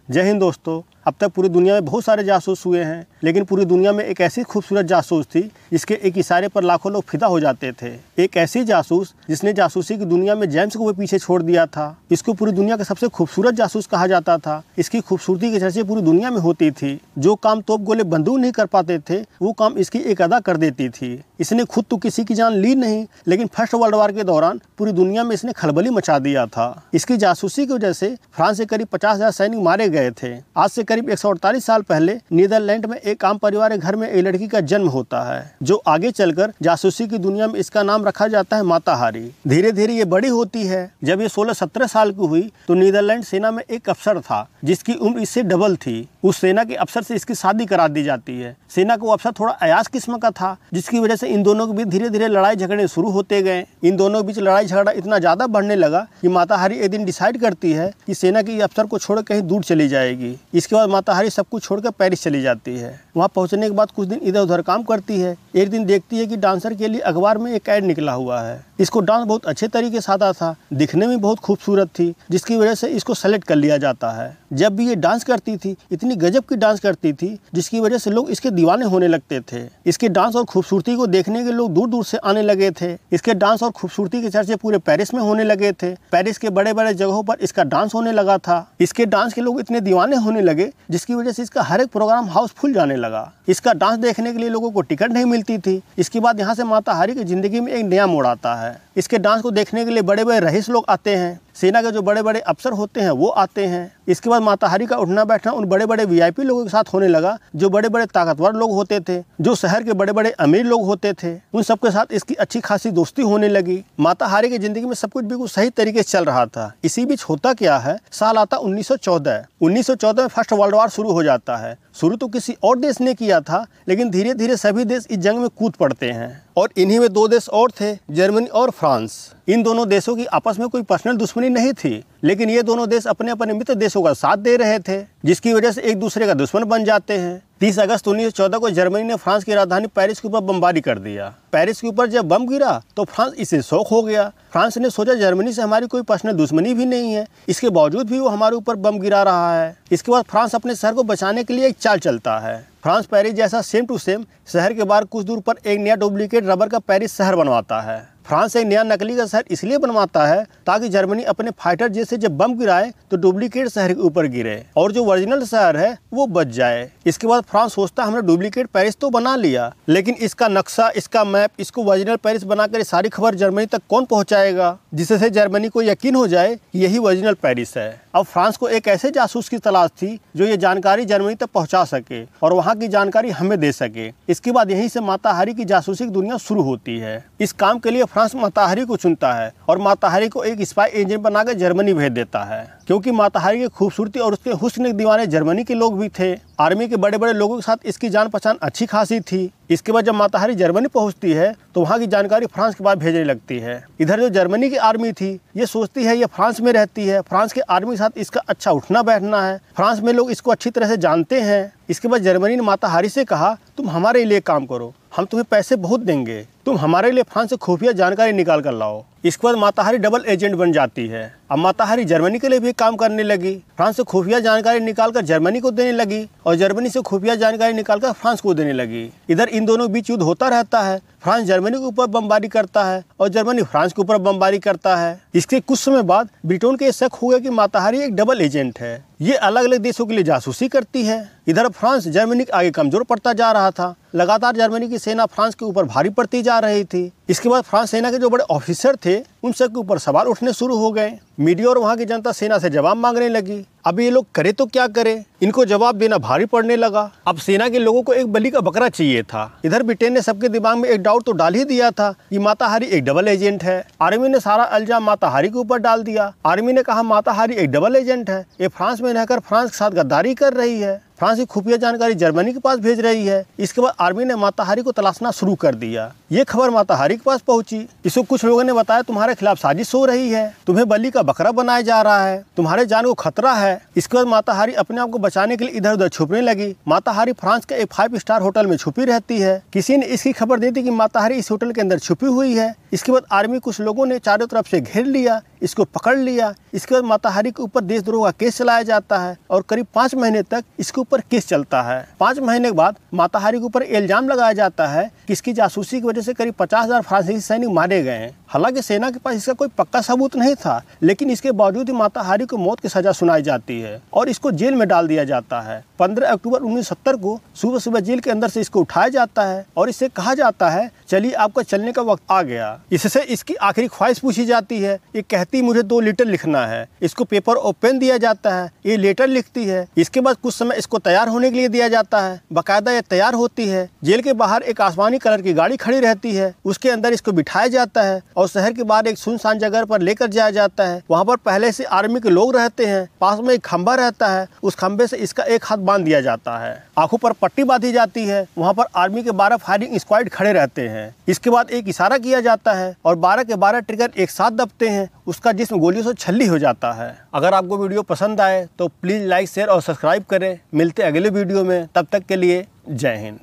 जय हिंद दोस्तों। अब तक पूरी दुनिया में बहुत सारे जासूस हुए हैं, लेकिन पूरी दुनिया में एक ऐसी खूबसूरत जासूस थी जिसके एक इशारे पर लाखों लोग फिदा हो जाते थे। एक ऐसी जासूस जिसने जासूसी की दुनिया में जेम्स को भी पीछे छोड़ दिया था। इसको पूरी दुनिया का सबसे खूबसूरत जासूस कहा जाता था। इसकी खूबसूरती की चर्चा पूरी दुनिया में होती थी। जो काम तोप गोले बंदूक नहीं कर पाते थे, वो काम इसकी एक अदा कर देती थी। इसने खुद तो किसी की जान ली नहीं, लेकिन फर्स्ट वर्ल्ड वॉर के दौरान पूरी दुनिया में इसने खलबली मचा दिया था। इसकी जासूसी की वजह से फ्रांस से करीब 50,000 सैनिक मारे गए थे। आज से करीब 148 साल पहले नीदरलैंड में एक आम परिवार के घर में एक लड़की का जन्म होता है, जो आगे चलकर जासूसी की दुनिया में इसका नाम रखा जाता है माता हारी। धीरे धीरे ये बड़ी होती है। जब ये 16-17 साल की हुई तो नीदरलैंड सेना में एक अफसर था जिसकी उम्र इससे डबल थी। उस सेना के अफसर से इसकी शादी करा दी जाती है। सेना का वो अफसर थोड़ा अयास किस्म का था, जिसकी वजह से इन दोनों के बीच धीरे धीरे लड़ाई झगड़े शुरू होते गए। इन दोनों के बीच लड़ाई झगड़ा इतना ज्यादा बढ़ने लगा कि माता हारी एक दिन डिसाइड करती है कि सेना के अफसर को छोड़ कहीं दूर चली जाएगी। इसके बाद माता हारी सब कुछ छोड़कर पेरिस चली जाती है। वहाँ पहुँचने के बाद कुछ दिन इधर उधर काम करती है। एक दिन देखती है कि डांसर के लिए अखबार में एक ऐड निकला हुआ है। इसको डांस बहुत अच्छे तरीके से आता था, दिखने में बहुत खूबसूरत थी, जिसकी वजह से इसको सेलेक्ट कर लिया जाता है। जब भी ये डांस करती थी, इतनी गजब की डांस करती थी, जिसकी वजह से लोग इसके दीवाने होने लगते थे। इसके डांस और खूबसूरती को देखने के लोग दूर दूर से आने लगे थे। इसके डांस और खूबसूरती के चर्चे पूरे पेरिस में होने लगे थे। पेरिस के बड़े बड़े जगहों पर इसका डांस होने लगा था। इसके डांस के लोग इतने दीवाने होने लगे, जिसकी वजह से इसका हर एक प्रोग्राम हाउसफुल जाने लगा। इसका डांस देखने के लिए लोगों को टिकट नहीं मिलती थी। इसके बाद यहाँ से माता हारी की जिंदगी में एक नया मोड़ आता है। इसके डांस को देखने के लिए बड़े बड़े रईस लोग आते हैं। सेना के जो बड़े बड़े अफसर होते हैं वो आते हैं। इसके बाद माता हारी का उठना बैठना उन बड़े बड़े वीआईपी लोगों के साथ होने लगा, जो बड़े बड़े ताकतवर लोग होते थे, जो शहर के बड़े बड़े अमीर लोग होते थे। उन सबके साथ इसकी अच्छी खासी दोस्ती होने लगी। माता हारी की जिंदगी में सब कुछ बिल्कुल सही तरीके से चल रहा था। इसी बीच होता क्या है, साल आता 1914। 1914 में फर्स्ट वर्ल्ड वॉर शुरू हो जाता है। शुरू तो किसी और देश ने किया था, लेकिन धीरे धीरे सभी देश इस जंग में कूद पड़ते हैं। और इन्हीं में दो देश और थे, जर्मनी और फ्रांस। इन दोनों देशों की आपस में कोई पर्सनल दुश्मनी नहीं थी, लेकिन ये दोनों देश अपने अपने मित्र देशों का साथ दे रहे थे, जिसकी वजह से एक दूसरे का दुश्मन बन जाते हैं। 30 अगस्त 1914 को जर्मनी ने फ्रांस की राजधानी पेरिस के ऊपर बमबारी कर दिया। पेरिस के ऊपर जब बम गिरा तो फ्रांस इससे शौक हो गया। फ्रांस ने सोचा जर्मनी से हमारी कोई पर्सनल दुश्मनी भी नहीं है, इसके बावजूद भी वो हमारे ऊपर बम गिरा रहा है। इसके बाद फ्रांस अपने शहर को बचाने के लिए एक चाल चलता है। फ्रांस पेरिस जैसा सेम टू सेम शहर के बाहर कुछ दूर पर एक नया डुप्लीकेट रबर का पेरिस शहर बनवाता है। फ्रांस एक नया नकली का शहर इसलिए बनवाता है ताकि जर्मनी अपने फाइटर जैसे जब बम गिराए तो डुप्लीकेट शहर के ऊपर गिरे और जो ओरिजिनल शहर है वो बच जाए। इसके बाद फ्रांस सोचता है हमने डुप्लीकेट पेरिस तो बना लिया, लेकिन इसका नक्शा, इसका मैप, इसको ओरिजिनल पेरिस बनाकर सारी खबर जर्मनी तक कौन पहुंचाएगा, जिससे जर्मनी को यकीन हो जाए कि यही ओरिजिनल पेरिस है। अब फ्रांस को एक ऐसे जासूस की तलाश थी जो ये जानकारी जर्मनी तक पहुंचा सके और वहां की जानकारी हमें दे सके। इसके बाद यहीं से माता हारी की जासूसी की दुनिया शुरू होती है। इस काम के लिए फ्रांस माता हारी को चुनता है और माता हारी को एक स्पाई एजेंट बनाकर जर्मनी भेज देता है, क्योंकि माता हारी की खूबसूरती और उसके हुस्न के दीवाने जर्मनी के लोग भी थे। आर्मी के बड़े बड़े लोगों के साथ इसकी जान पहचान अच्छी खासी थी। इसके बाद जब माता हारी जर्मनी पहुंचती है तो वहां की जानकारी फ्रांस के पास भेजने लगती है। इधर जो जर्मनी की आर्मी थी ये सोचती है ये फ्रांस में रहती है, फ्रांस के आर्मी के साथ इसका अच्छा उठना बैठना है, फ्रांस में लोग इसको अच्छी तरह से जानते हैं। इसके बाद जर्मनी ने माता हारी से कहा तुम हमारे लिए काम करो, हम तुम्हें पैसे बहुत देंगे, तुम हमारे लिए फ्रांस से खुफिया जानकारी निकाल कर लाओ। इसके बाद माता हारी डबल एजेंट बन जाती है। अब माता हारी जर्मनी के लिए भी काम करने लगी। फ्रांस से खुफिया जानकारी निकालकर जर्मनी को देने लगी और जर्मनी से खुफिया जानकारी निकालकर फ्रांस को देने लगी। इधर इन दोनों बीच युद्ध होता रहता है। फ्रांस जर्मनी के ऊपर बमबारी करता है और जर्मनी फ्रांस के ऊपर बमबारी करता है। इसके कुछ समय बाद ब्रिटेन के शक हो गया कि माता हारी एक डबल एजेंट है, ये अलग अलग देशों के लिए जासूसी करती है। इधर फ्रांस जर्मनी के आगे कमजोर पड़ता जा रहा था। लगातार जर्मनी की सेना फ्रांस के ऊपर भारी पड़ती जा रही थी। इसके बाद फ्रांस सेना के जो बड़े ऑफिसर थे उन सबके ऊपर सवाल उठने शुरू हो गए। मीडिया और वहाँ की जनता सेना से जवाब मांगने लगी। अब ये लोग करे तो क्या करे, इनको जवाब देना भारी पड़ने लगा। अब सेना के लोगों को एक बलि का बकरा चाहिए था। इधर ब्रिटेन ने सबके दिमाग में एक डाउट तो डाल ही दिया था कि माता हारी एक डबल एजेंट है। आर्मी ने सारा इल्जाम माता हारी के ऊपर डाल दिया। आर्मी ने कहा माता हारी एक डबल एजेंट है, ये फ्रांस में रहकर फ्रांस के साथ गद्दारी कर रही है, फ्रांस की खुफिया जानकारी जर्मनी के पास भेज रही है। इसके बाद आर्मी ने माता हारी को तलाशना शुरू कर दिया। ये खबर माता हारी के पास पहुंची। इसको कुछ लोगों ने बताया तुम्हारे खिलाफ साजिश हो रही है, तुम्हें बलि का बकरा बनाया जा रहा है, तुम्हारे जान को खतरा है। इसके बाद माता हारी अपने आप को बचाने के लिए इधर उधर छुपने लगी। माता हारी फ्रांस के एक 5 स्टार होटल में छुपी रहती है। किसी ने इसकी खबर दी थी कि माता हारी इस होटल के अंदर छुपी हुई है। इसके बाद आर्मी कुछ लोगों ने चारों तरफ से घेर लिया। इसको पकड़ लिया। इसके बाद माता हारी के ऊपर देशद्रोह का केस चलाया जाता है और करीब 5 महीने तक इसके ऊपर केस चलता है। 5 महीने के बाद माता हारी के ऊपर इल्जाम लगाया जाता है कि इसकी जासूसी की वजह से करीब 50,000 फ्रांसीसी सैनिक मारे गए हैं। हालांकि सेना के पास इसका कोई पक्का सबूत नहीं था, लेकिन इसके बावजूद ही माता हारी को मौत की सजा सुनाई जाती है और इसको जेल में डाल दिया जाता है। 15 अक्टूबर 1970 को सुबह सुबह जेल के अंदर से इसको उठाया जाता है और इससे कहा जाता है, चलिए आपका चलने का वक्त आ गया। इससे इसकी आखिरी ख्वाहिश पूछी जाती है। ये कहती मुझे 2 लेटर लिखना है। इसको पेपर और पेन दिया जाता है। ये लेटर लिखती है। इसके बाद कुछ समय इसको तैयार होने के लिए दिया जाता है। बाकायदा ये तैयार होती है। जेल के बाहर एक आसमानी कलर की गाड़ी खड़ी रहती है। उसके अंदर इसको बिठाया जाता है और शहर के बाहर एक सुनसान जगह पर लेकर जाया जाता है। वहाँ पर पहले से आर्मी के लोग रहते हैं। पास में एक खंभा रहता है। उस खंभे से इसका एक हाथ बांध दिया जाता है। आंखों पर पट्टी बांधी जाती है। वहाँ पर आर्मी के 12 फायरिंग स्क्वाड खड़े रहते हैं। इसके बाद एक इशारा किया जाता है और 12 के 12 ट्रिगर एक साथ दबते हैं। उसका जिस्म गोलियों से छल्ली हो जाता है। अगर आपको वीडियो पसंद आए तो प्लीज़ लाइक, शेयर और सब्सक्राइब करें। मिलते अगले वीडियो में, तब तक के लिए जय हिंद।